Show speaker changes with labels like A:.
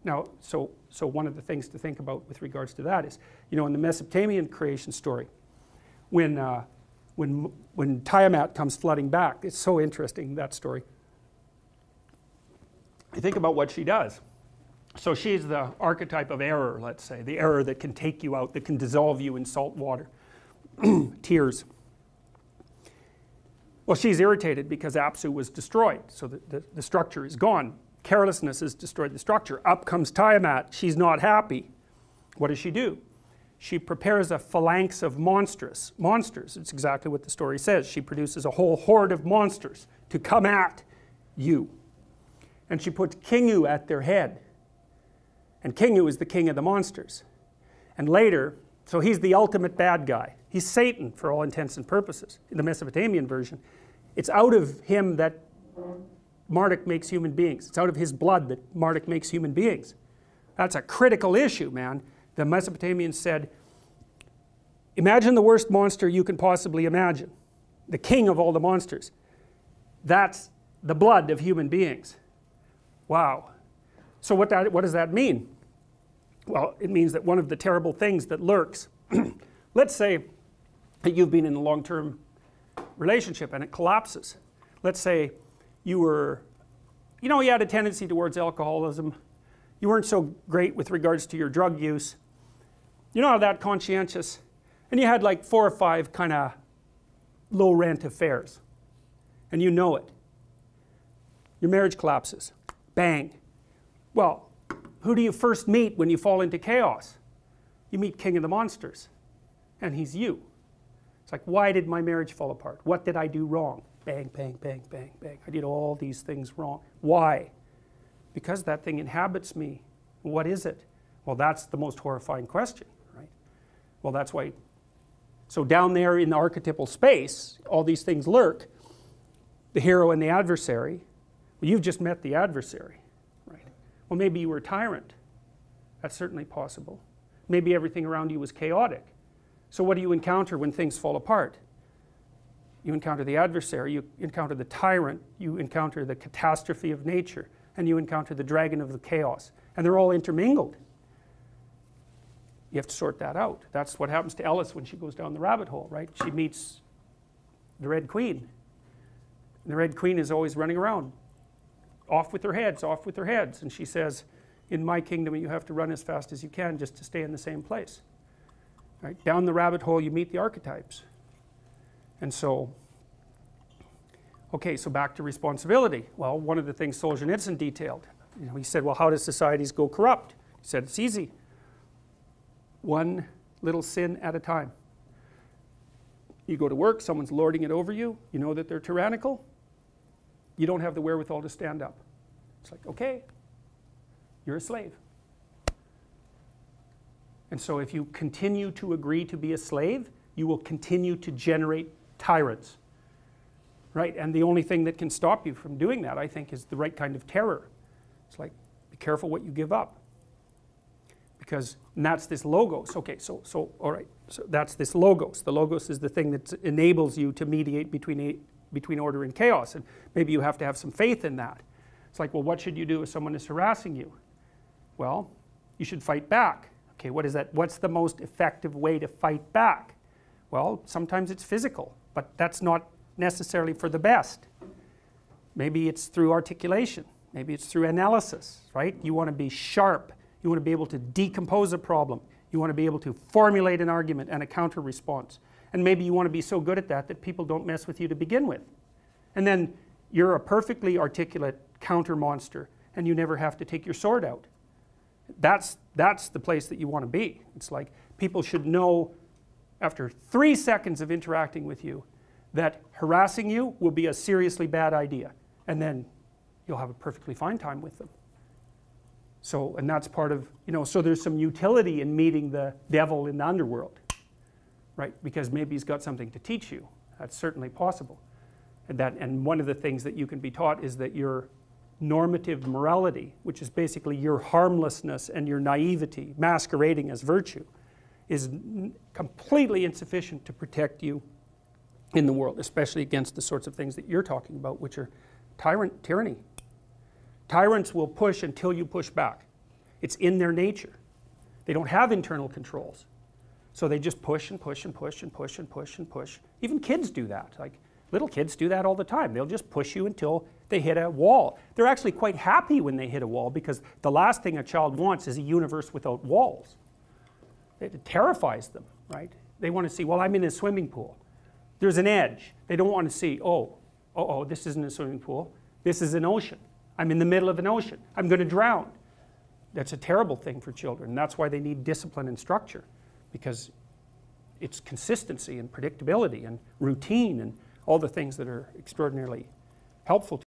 A: Now, so one of the things to think about with regards to that is, you know, in the Mesopotamian creation story, when Tiamat comes flooding back, it's so interesting, that story. You think about what she does. So she's the archetype of error, let's say, the error that can take you out, that can dissolve you in salt water. Tears. Well, she's irritated because Apsu was destroyed, so the structure is gone. Carelessness has destroyed the structure. Up comes Tiamat. She's not happy. What does she do? She prepares a phalanx of monsters. It's exactly what the story says. She produces a whole horde of monsters to come at you. And she puts Kingu at their head. And Kingu is the king of the monsters. And later, so he's the ultimate bad guy. He's Satan for all intents and purposes. In the Mesopotamian version, it's out of him that Marduk makes human beings. It's out of his blood that Marduk makes human beings. That's a critical issue, man. The Mesopotamians said, imagine the worst monster you can possibly imagine. The king of all the monsters. That's the blood of human beings. Wow. So what does that mean? Well, it means that one of the terrible things that lurks, let's say that you've been in a long-term relationship and it collapses. Let's say you had a tendency towards alcoholism. You weren't so great with regards to your drug use. You're not that conscientious. And you had like 4 or 5 kind of low rent affairs. And you know it. Your marriage collapses. Bang. Well, who do you first meet when you fall into chaos? You meet King of the Monsters. And he's you. It's like, why did my marriage fall apart? What did I do wrong? Bang, bang, bang, bang, bang. I did all these things wrong. Why? Because that thing inhabits me. What is it? Well, that's the most horrifying question, right? Well, that's why. So down there in the archetypal space, all these things lurk. The hero and the adversary. Well, you've just met the adversary, right? Well, maybe you were a tyrant. That's certainly possible. Maybe everything around you was chaotic. So what do you encounter when things fall apart? You encounter the adversary, you encounter the tyrant, you encounter the catastrophe of nature, and you encounter the dragon of the chaos. And they're all intermingled. You have to sort that out. That's what happens to Ellis when she goes down the rabbit hole, right? She meets the Red Queen. And the Red Queen is always running around. Off with their heads, off with their heads. And she says, in my kingdom you have to run as fast as you can just to stay in the same place. Right? Down the rabbit hole you meet the archetypes. And so, okay, so back to responsibility. Well, one of the things Solzhenitsyn detailed, he said, well, how does societies go corrupt? He said, it's easy. One little sin at a time. You go to work, someone's lording it over you, you know that they're tyrannical, you don't have the wherewithal to stand up. It's like, okay, you're a slave. And so if you continue to agree to be a slave, you will continue to generate tyrants. Right? And the only thing that can stop you from doing that, I think, is the right kind of terror. It's like, be careful what you give up. Because, and that's this logos. Okay, so all right, so that's this logos. The logos is the thing that enables you to mediate between order and chaos. And maybe you have to have some faith in that. It's like, well, what should you do if someone is harassing you? Well, you should fight back. Okay, what is that? What's the most effective way to fight back? Well, sometimes it's physical, but that's not necessarily for the best. Maybe it's through articulation. Maybe it's through analysis, right? You want to be sharp. You want to be able to decompose a problem. You want to be able to formulate an argument and a counter response. And maybe you want to be so good at that people don't mess with you to begin with. And then you're a perfectly articulate counter monster and you never have to take your sword out. That's the place that you want to be. It's like people should know after 3 seconds of interacting with you that harassing you will be a seriously bad idea. And then you'll have a perfectly fine time with them. So, and that's part of, so there's some utility in meeting the devil in the underworld. Right? Because maybe he's got something to teach you. That's certainly possible. And one of the things that you can be taught is that your normative morality, which is basically your harmlessness and your naivety masquerading as virtue, is completely insufficient to protect you in the world, especially against the sorts of things that you're talking about, which are tyranny. Tyrants will push until you push back. It's in their nature. They don't have internal controls. So they just push and push and push and push and push and push. Even kids do that. Like, little kids do that all the time. They'll just push you until they hit a wall. They're actually quite happy when they hit a wall, because the last thing a child wants is a universe without walls. It terrifies them, right? They want to see, well, I'm in a swimming pool. There's an edge. They don't want to see, oh, this isn't a swimming pool. This is an ocean. I'm in the middle of an ocean. I'm going to drown. That's a terrible thing for children. And that's why they need discipline and structure, because it's consistency and predictability and routine and all the things that are extraordinarily helpful to